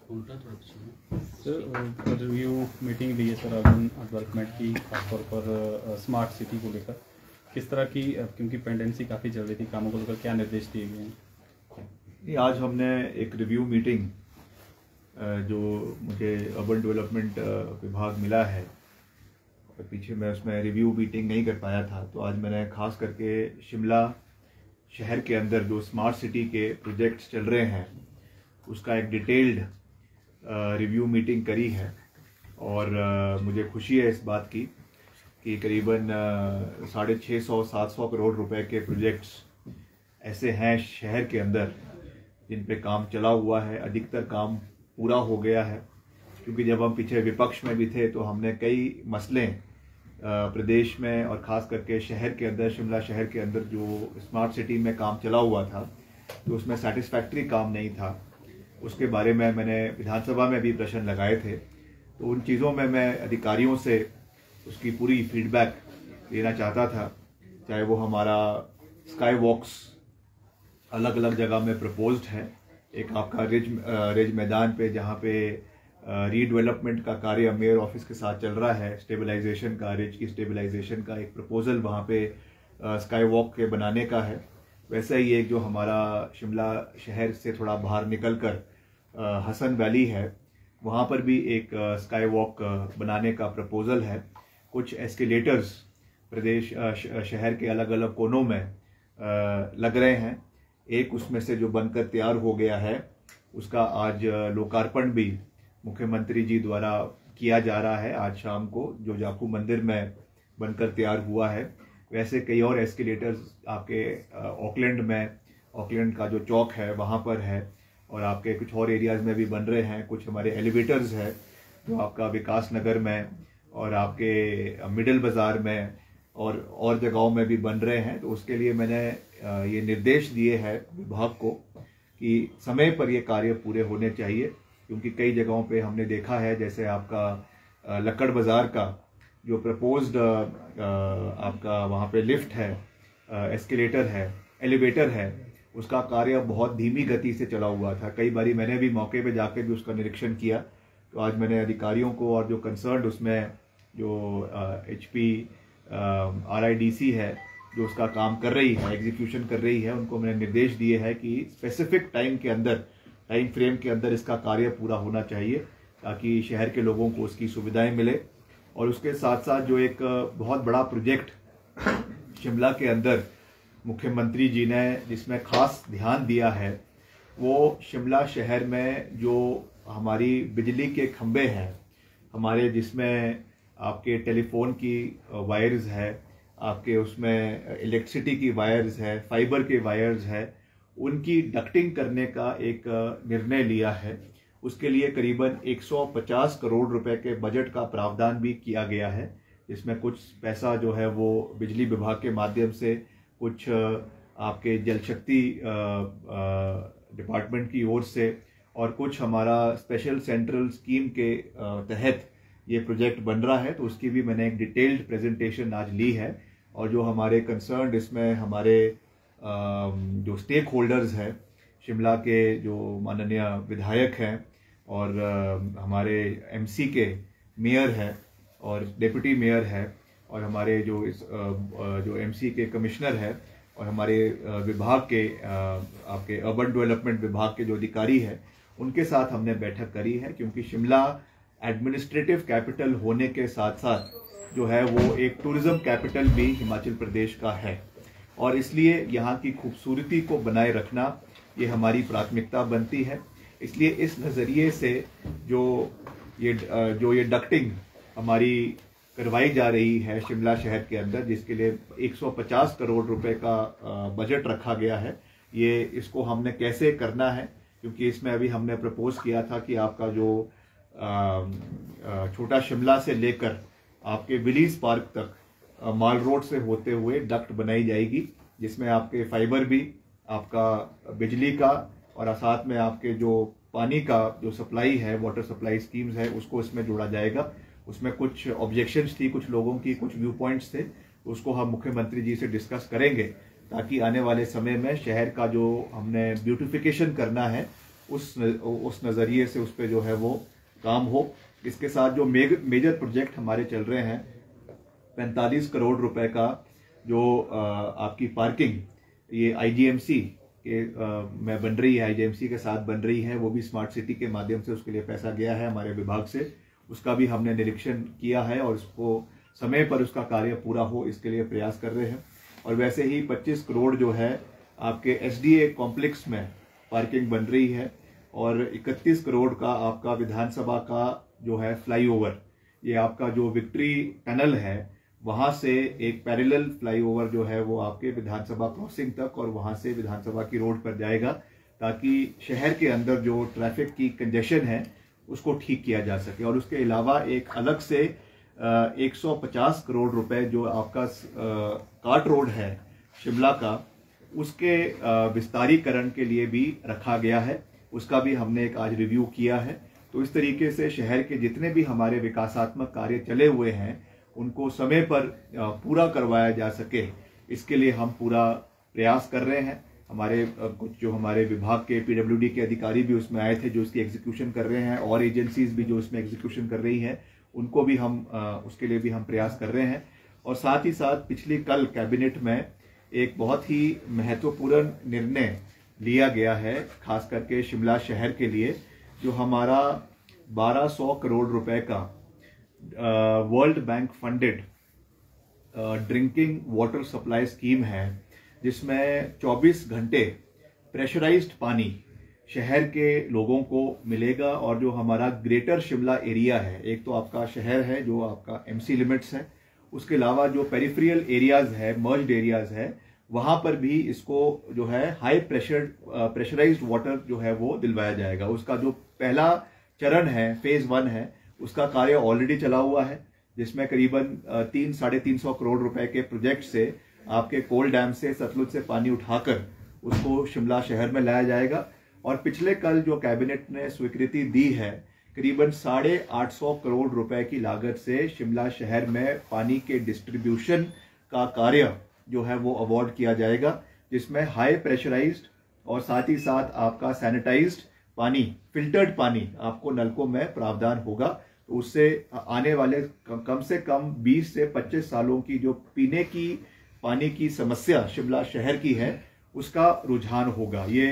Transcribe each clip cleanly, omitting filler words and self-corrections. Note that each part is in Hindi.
सर रिव्यू मीटिंग ली है सर अर्बन डेवलपमेंट की, खासतौर पर स्मार्ट सिटी को लेकर किस तरह की, क्योंकि पेंडेंसी काफ़ी चल रही थी कामों को लेकर, क्या निर्देश दिए गए हैं? आज हमने एक रिव्यू मीटिंग जो मुझे अर्बन डेवलपमेंट विभाग मिला है, पीछे मैं उसमें रिव्यू मीटिंग नहीं कर पाया था, तो आज मैंने खास करके शिमला शहर के अंदर जो स्मार्ट सिटी के प्रोजेक्ट्स चल रहे हैं उसका एक डिटेल्ड रिव्यू मीटिंग करी है। और मुझे खुशी है इस बात की कि करीबन 650-700 करोड़ रुपए के प्रोजेक्ट्स ऐसे हैं शहर के अंदर जिन पे काम चला हुआ है। अधिकतर काम पूरा हो गया है, क्योंकि जब हम पीछे विपक्ष में भी थे तो हमने कई मसले प्रदेश में और ख़ास करके शहर के अंदर, शिमला शहर के अंदर जो स्मार्ट सिटी में काम चला हुआ था तो उसमें सेटिस्फैक्ट्री काम नहीं था, उसके बारे में मैंने विधानसभा में भी प्रश्न लगाए थे। तो उन चीज़ों में मैं अधिकारियों से उसकी पूरी फीडबैक लेना चाहता था, चाहे वो हमारा स्काई वॉक्स अलग अलग जगह में प्रपोज्ड है। एक आपका रिज मैदान पे जहाँ पे रीडेवलपमेंट का कार्य मेयर ऑफिस के साथ चल रहा है, स्टेबलाइजेशन का, रिज की स्टेबलाइजेशन का एक प्रपोजल वहाँ पे स्काई वॉक के बनाने का है। वैसे ही एक जो हमारा शिमला शहर से थोड़ा बाहर निकल कर हसन वैली है, वहाँ पर भी एक स्काई वॉक बनाने का प्रपोजल है। कुछ एस्केलेटर्स प्रदेश शहर के अलग अलग कोनों में लग रहे हैं। एक उसमें से जो बनकर तैयार हो गया है उसका आज लोकार्पण भी मुख्यमंत्री जी द्वारा किया जा रहा है आज शाम को, जो जाखू मंदिर में बनकर तैयार हुआ है। वैसे कई और एस्केलेटर्स आपके ऑकलैंड में, ऑकलैंड का जो चौक है वहाँ पर है, और आपके कुछ और एरियाज़ में भी बन रहे हैं। कुछ हमारे एलिवेटर्स है जो आपका विकास नगर में और आपके मिडिल बाज़ार में और जगहों में भी बन रहे हैं। तो उसके लिए मैंने ये निर्देश दिए हैं विभाग को कि समय पर ये कार्य पूरे होने चाहिए, क्योंकि कई जगहों पे हमने देखा है, जैसे आपका लक्कड़ बाज़ार का जो प्रपोज्ड आपका वहाँ पे लिफ्ट है, एस्केलेटर है, एलिवेटर है, उसका कार्य बहुत धीमी गति से चला हुआ था। कई बारी मैंने भी मौके पे जाकर भी उसका निरीक्षण किया। तो आज मैंने अधिकारियों को और जो कंसर्न उसमें जो HP RIDC है जो उसका काम कर रही है, एग्जीक्यूशन कर रही है, उनको मैंने निर्देश दिए हैं कि स्पेसिफिक टाइम फ्रेम के अंदर इसका कार्य पूरा होना चाहिए, ताकि शहर के लोगों को उसकी सुविधाएं मिले। और उसके साथ साथ जो एक बहुत बड़ा प्रोजेक्ट शिमला के अंदर मुख्यमंत्री जी ने जिसमें खास ध्यान दिया है, वो शिमला शहर में जो हमारी बिजली के खंभे हैं हमारे, जिसमें आपके टेलीफोन की वायर्स है, आपके उसमें इलेक्ट्रिसिटी की वायर्स है, फाइबर के वायर्स है, उनकी डक्टिंग करने का एक निर्णय लिया है। उसके लिए करीबन 150 करोड़ रुपए के बजट का प्रावधान भी किया गया है, जिसमें कुछ पैसा जो है वो बिजली विभाग के माध्यम से, कुछ आपके जल शक्ति डिपार्टमेंट की ओर से, और कुछ हमारा स्पेशल सेंट्रल स्कीम के तहत ये प्रोजेक्ट बन रहा है। तो उसकी भी मैंने एक डिटेल्ड प्रेजेंटेशन आज ली है। और जो हमारे कंसर्न इसमें हमारे जो स्टेक होल्डर्स हैं, शिमला के जो माननीय विधायक हैं और हमारे MC के मेयर हैं और डिप्टी मेयर है, और हमारे जो MC के कमिश्नर है, और हमारे विभाग के आपके अर्बन डेवलपमेंट विभाग के जो अधिकारी हैं, उनके साथ हमने बैठक करी है। क्योंकि शिमला एडमिनिस्ट्रेटिव कैपिटल होने के साथ साथ जो है वो एक टूरिज्म कैपिटल भी हिमाचल प्रदेश का है, और इसलिए यहाँ की खूबसूरती को बनाए रखना ये हमारी प्राथमिकता बनती है। इसलिए इस नज़रिए से जो ये डक्टिंग हमारी करवाई जा रही है शिमला शहर के अंदर, जिसके लिए 150 करोड़ रुपए का बजट रखा गया है, ये इसको हमने कैसे करना है, क्योंकि इसमें अभी हमने प्रपोज किया था कि आपका जो छोटा शिमला से लेकर आपके विलीज पार्क तक माल रोड से होते हुए डक्ट बनाई जाएगी, जिसमें आपके फाइबर भी, आपका बिजली का, और साथ में आपके जो पानी का जो सप्लाई है, वाटर सप्लाई स्कीम्स है, उसको इसमें जोड़ा जाएगा। उसमें कुछ ऑब्जेक्शंस थी कुछ लोगों की, कुछ व्यू पॉइंट्स थे, उसको हम मुख्यमंत्री जी से डिस्कस करेंगे, ताकि आने वाले समय में शहर का जो हमने ब्यूटिफिकेशन करना है उस नज़रिए से उस पर जो है वो काम हो। इसके साथ जो मेजर प्रोजेक्ट हमारे चल रहे हैं, 45 करोड़ रुपए का जो आपकी पार्किंग ये आईजीएमसी के में बन रही है, आईजीएमसी के साथ बन रही है, वो भी स्मार्ट सिटी के माध्यम से उसके लिए पैसा गया है हमारे विभाग से। उसका भी हमने निरीक्षण किया है और उसको समय पर उसका कार्य पूरा हो इसके लिए प्रयास कर रहे हैं। और वैसे ही 25 करोड़ जो है आपके एसडीए कॉम्प्लेक्स में पार्किंग बन रही है, और 31 करोड़ का आपका विधानसभा का जो है फ्लाईओवर, ये आपका जो विक्ट्री टनल है वहां से एक पैरेलल फ्लाईओवर जो है वो आपके विधानसभा क्रॉसिंग तक और वहां से विधानसभा की रोड पर जाएगा, ताकि शहर के अंदर जो ट्रैफिक की कंजेशन है उसको ठीक किया जा सके। और उसके अलावा एक अलग से 150 करोड़ रुपए जो आपका कार्ट रोड है शिमला का, उसके विस्तारीकरण के लिए भी रखा गया है। उसका भी हमने एक आज रिव्यू किया है। तो इस तरीके से शहर के जितने भी हमारे विकासात्मक कार्य चले हुए हैं उनको समय पर पूरा करवाया जा सके, इसके लिए हम पूरा प्रयास कर रहे हैं। हमारे कुछ जो हमारे विभाग के पीडब्ल्यूडी के अधिकारी भी उसमें आए थे जो इसकी एग्जीक्यूशन कर रहे हैं, और एजेंसीज भी जो इसमें एग्जीक्यूशन कर रही हैं उनको भी हम उसके लिए भी हम प्रयास कर रहे हैं। और साथ ही साथ पिछली कल कैबिनेट में एक बहुत ही महत्वपूर्ण निर्णय लिया गया है, खास करके शिमला शहर के लिए, जो हमारा 1200 करोड़ रुपए का world bank funded drinking water supply scheme है, जिसमें 24 घंटे प्रेशराइज्ड पानी शहर के लोगों को मिलेगा। और जो हमारा ग्रेटर शिमला एरिया है, एक तो आपका शहर है जो आपका एमसी लिमिट्स है, उसके अलावा जो पेरिफेरियल एरियाज है, मर्ज्ड एरियाज है, वहां पर भी इसको जो है हाई प्रेशराइज्ड वाटर जो है वो दिलवाया जाएगा। उसका जो पहला चरण है, फेज 1 है, उसका कार्य ऑलरेडी चला हुआ है, जिसमें करीबन 300-350 करोड़ रुपए के प्रोजेक्ट से आपके कोल डैम से सतलुज से पानी उठाकर उसको शिमला शहर में लाया जाएगा। और पिछले कल जो कैबिनेट ने स्वीकृति दी है, करीबन 850 करोड़ रुपए की लागत से शिमला शहर में पानी के डिस्ट्रीब्यूशन का कार्य जो है वो अवार्ड किया जाएगा, जिसमें हाई प्रेशराइज्ड और साथ ही साथ आपका सैनिटाइज्ड पानी, फिल्टर्ड पानी आपको नलकों में प्रावधान होगा। तो उससे आने वाले कम से कम 20 से 25 सालों की जो पीने की पानी की समस्या शिमला शहर की है उसका रुझान होगा। ये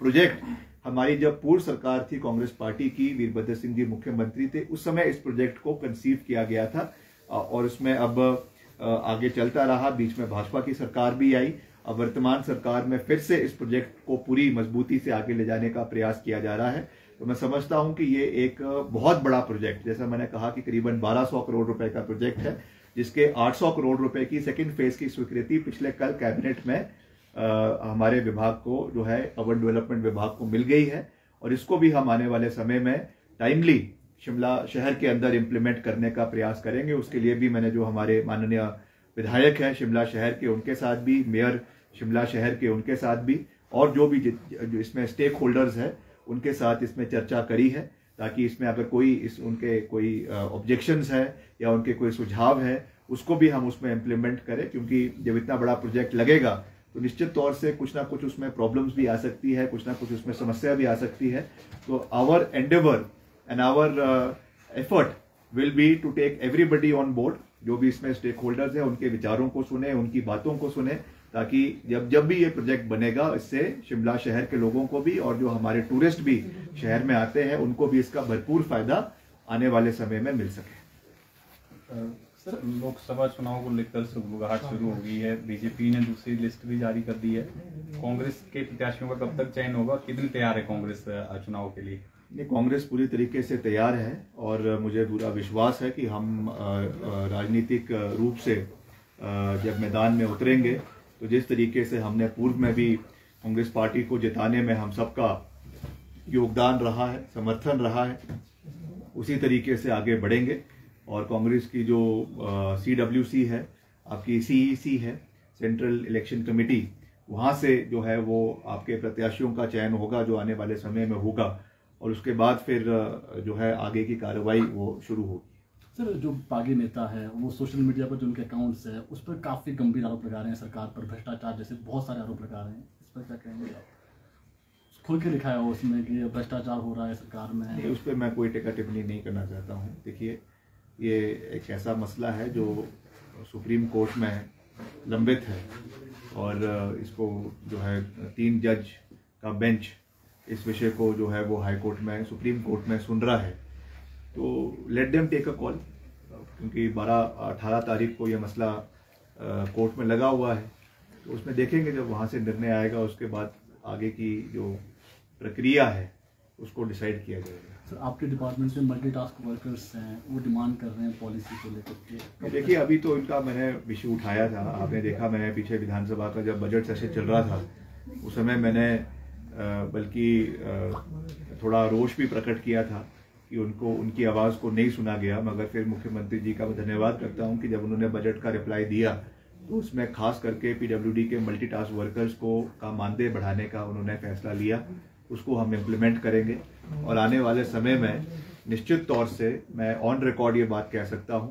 प्रोजेक्ट हमारी जब पूर्व सरकार थी कांग्रेस पार्टी की, वीरभद्र सिंह जी मुख्यमंत्री थे, उस समय इस प्रोजेक्ट को कंसीव किया गया था और उसमें अब आगे चलता रहा। बीच में भाजपा की सरकार भी आई। अब वर्तमान सरकार में फिर से इस प्रोजेक्ट को पूरी मजबूती से आगे ले जाने का प्रयास किया जा रहा है। तो मैं समझता हूं कि ये एक बहुत बड़ा प्रोजेक्ट, जैसा मैंने कहा कि करीबन 1200 करोड़ रुपए का प्रोजेक्ट है, जिसके 800 करोड़ रुपए की सेकंड फेज की स्वीकृति पिछले कल कैबिनेट में हमारे विभाग को जो है अर्बन डेवलपमेंट विभाग को मिल गई है। और इसको भी हम आने वाले समय में टाइमली शिमला शहर के अंदर इम्प्लीमेंट करने का प्रयास करेंगे। उसके लिए भी मैंने जो हमारे माननीय विधायक हैं शिमला शहर के, उनके साथ भी, मेयर शिमला शहर के उनके साथ भी, और जो भी जो इसमें स्टेक होल्डर्स हैं उनके साथ इसमें चर्चा करी है, ताकि इसमें अगर उनके कोई ऑब्जेक्शंस है या उनके कोई सुझाव है उसको भी हम उसमें इम्प्लीमेंट करें। क्योंकि जब इतना बड़ा प्रोजेक्ट लगेगा तो निश्चित तौर से कुछ ना कुछ उसमें प्रॉब्लम्स भी आ सकती है, कुछ ना कुछ उसमें समस्या भी आ सकती है। तो our endeavour and our effort will be to take everybody on board. जो भी इसमें स्टेक होल्डर्स हैं उनके विचारों को सुने, उनकी बातों को सुने, ताकि जब भी ये प्रोजेक्ट बनेगा इससे शिमला शहर के लोगों को भी और जो हमारे टूरिस्ट भी शहर में आते हैं उनको भी इसका भरपूर फायदा आने वाले समय में मिल सके। सर, लोकसभा चुनाव को लेकर सुगबुगाहट शुरू हो गई है। बीजेपी ने दूसरी लिस्ट भी जारी कर दी है। कांग्रेस के प्रत्याशियों का कब तक चयन होगा? कितनी तैयार है कांग्रेस चुनाव के लिए? ये कांग्रेस पूरी तरीके से तैयार है और मुझे पूरा विश्वास है कि हम राजनीतिक रूप से जब मैदान में उतरेंगे तो जिस तरीके से हमने पूर्व में भी कांग्रेस पार्टी को जिताने में हम सबका योगदान रहा है, समर्थन रहा है, उसी तरीके से आगे बढ़ेंगे। और कांग्रेस की जो CWC है, आपकी CEC है, सेंट्रल इलेक्शन कमेटी, वहाँ से जो है वो आपके प्रत्याशियों का चयन होगा जो आने वाले समय में होगा, और उसके बाद फिर जो है आगे की कार्रवाई वो शुरू होगी। सर, जो बागी नेता है वो सोशल मीडिया पर जो उनके अकाउंट्स है उस पर काफ़ी गंभीर आरोप लगा रहे हैं सरकार पर, भ्रष्टाचार जैसे बहुत सारे आरोप लगा रहे हैं, इस पर क्या कहेंगे आप? खुल के लिखा है उसमें कि भ्रष्टाचार हो रहा है सरकार में। नहीं, उस पर मैं कोई टिक्का टिप्पणी नहीं करना चाहता हूँ। देखिए, ये एक ऐसा मसला है जो सुप्रीम कोर्ट में लंबित है और इसको जो है 3 जज का बेंच इस विषय को जो है वो हाई कोर्ट में, सुप्रीम कोर्ट में सुन रहा है। तो let them take a call, क्योंकि 18 तारीख को ये मसला कोर्ट में लगा हुआ है। तो उसमें देखेंगे, जब वहाँ से निर्णय आएगा उसके बाद आगे की जो प्रक्रिया है उसको डिसाइड किया जाएगा। सर, आपके डिपार्टमेंट में मल्टीटास्क वर्कर्स हैं, वो डिमांड कर रहे हैं पॉलिसी को लेकर के। देखिए, अभी तो इनका मैंने विषय उठाया था, आपने देखा, मैंने पीछे विधानसभा का जब बजट सेशन चल रहा था उस समय मैंने बल्कि थोड़ा रोष भी प्रकट किया था कि उनकी आवाज़ को नहीं सुना गया। मगर फिर मुख्यमंत्री जी का मैं धन्यवाद करता हूं कि जब उन्होंने बजट का रिप्लाई दिया तो उसमें खास करके पीडब्ल्यूडी के मल्टीटास्क वर्कर्स का मानदेय बढ़ाने का उन्होंने फैसला लिया। उसको हम इम्प्लीमेंट करेंगे और आने वाले समय में निश्चित तौर से मैं ऑन रिकॉर्ड ये बात कह सकता हूं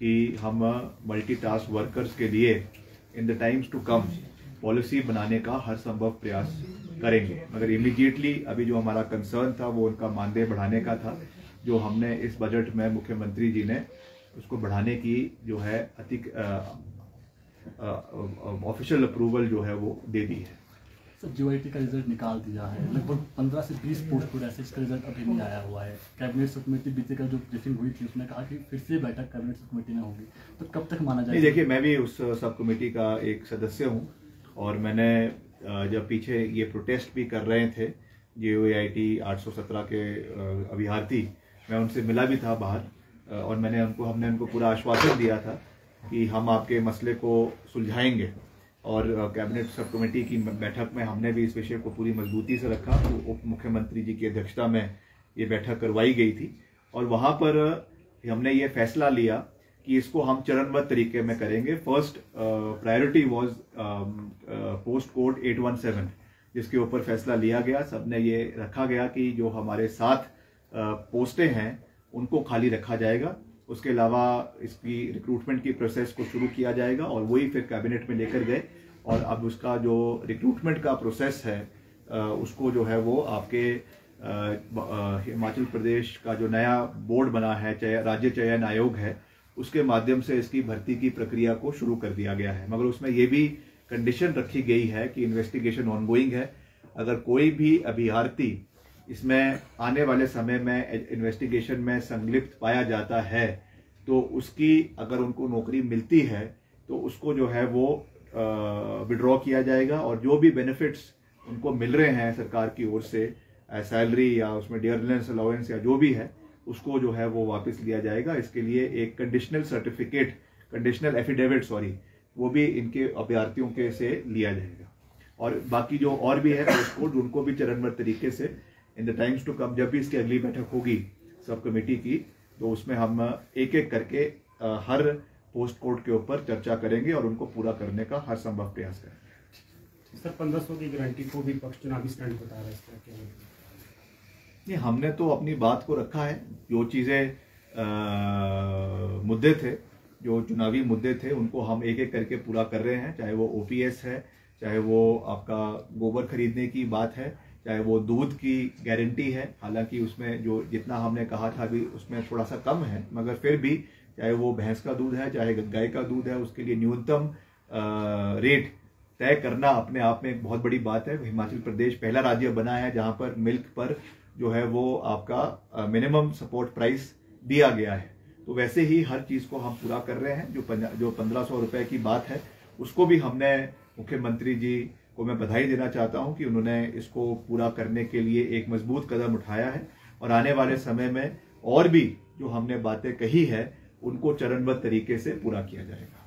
कि हम मल्टीटास्क वर्कर्स के लिए in the times to come policy बनाने का हर संभव प्रयास करेंगे। मगर इमीडिएटली अभी जो हमारा कंसर्न था वो उनका मानदेय बढ़ाने का था, जो हमने इस बजट में मुख्यमंत्री जी ने उसको बढ़ाने की जो है ऑफिशियल अप्रूवल जो है वो दे दी है। सर, जीओआईटी का रिजल्ट निकाल दिया है, लगभग 15 से 20 पोस्ट ऐसे, इसका रिजल्ट अभी नहीं आया हुआ है। कैबिनेट सब कमेटी बीते कल जो ब्रीफिंग हुई थी उसने कहा कि फिर से बैठक कैबिनेट सब कमेटी में होगी, तो कब तक माना जाएगा? देखिए, मैं भी उस सब कमेटी का एक सदस्य हूँ और मैंने जब पीछे ये प्रोटेस्ट भी कर रहे थे जीओआईटी 817 के अभ्यर्थी, मैं उनसे मिला भी था बाहर और हमने उनको पूरा आश्वासन दिया था कि हम आपके मसले को सुलझाएंगे। और कैबिनेट सब कमेटी की बैठक में हमने भी इस विषय को पूरी मजबूती से रखा। तो उप मुख्यमंत्री जी की अध्यक्षता में ये बैठक करवाई गई थी और वहाँ पर हमने ये फैसला लिया कि इसको हम चरणबद्ध तरीके में करेंगे। First priority was post code 817, जिसके ऊपर फैसला लिया गया। सबने ये रखा गया कि जो हमारे 7 पोस्टें हैं उनको खाली रखा जाएगा। उसके अलावा इसकी रिक्रूटमेंट की प्रोसेस को शुरू किया जाएगा और वही फिर कैबिनेट में लेकर गए और अब उसका जो रिक्रूटमेंट का प्रोसेस है उसको जो है वो आपके हिमाचल प्रदेश का जो नया बोर्ड बना है, राज्य चयन आयोग है, उसके माध्यम से इसकी भर्ती की प्रक्रिया को शुरू कर दिया गया है। मगर उसमें ये भी कंडीशन रखी गई है कि इन्वेस्टिगेशन ऑनगोइंग है। अगर कोई भी अभ्यर्थी इसमें आने वाले समय में इन्वेस्टिगेशन में संलिप्त पाया जाता है तो उसकी अगर उनको नौकरी मिलती है तो उसको जो है वो विड्रॉ किया जाएगा और जो भी बेनिफिट्स उनको मिल रहे हैं सरकार की ओर से, सैलरी या उसमें डियरनेस अलाउंस या जो भी है, उसको जो है वो वापस लिया जाएगा। इसके लिए एक कंडीशनल एफिडेविट वो भी इनके अभ्यर्थियों के से लिया जाएगा। और बाकी जो और भी है पोस्ट कोड, उनको भी चरणबद्ध तरीके से in the times to come, जब भी इसकी अगली बैठक होगी सब कमेटी की, तो उसमें हम एक एक करके हर पोस्ट कोड के ऊपर चर्चा करेंगे और उनको पूरा करने का हर संभव प्रयास करेंगे। सर, 1500 की गारंटी को भी पक्ष चुनावी स्टंट बता रहा है, इस तरह के नहीं, हमने तो अपनी बात को रखा है। जो चीजें मुद्दे थे, जो चुनावी मुद्दे थे, उनको हम एक एक करके पूरा कर रहे हैं। चाहे वो ओपीएस है, चाहे वो आपका गोबर खरीदने की बात है, चाहे वो दूध की गारंटी है। हालांकि उसमें जो जितना हमने कहा था अभी उसमें थोड़ा सा कम है, मगर फिर भी चाहे वो भैंस का दूध है, चाहे गाय का दूध है, उसके लिए न्यूनतम रेट तय करना अपने आप में एक बहुत बड़ी बात है। हिमाचल प्रदेश पहला राज्य बना है जहां पर मिल्क पर जो है वो आपका मिनिमम सपोर्ट प्राइस दिया गया है। तो वैसे ही हर चीज को हम पूरा कर रहे हैं। जो 1500 रुपए की बात है उसको भी हमने, मुख्यमंत्री जी को मैं बधाई देना चाहता हूं कि उन्होंने इसको पूरा करने के लिए एक मजबूत कदम उठाया है और आने वाले समय में और भी जो हमने बातें कही है उनको चरणबद्ध तरीके से पूरा किया जाएगा।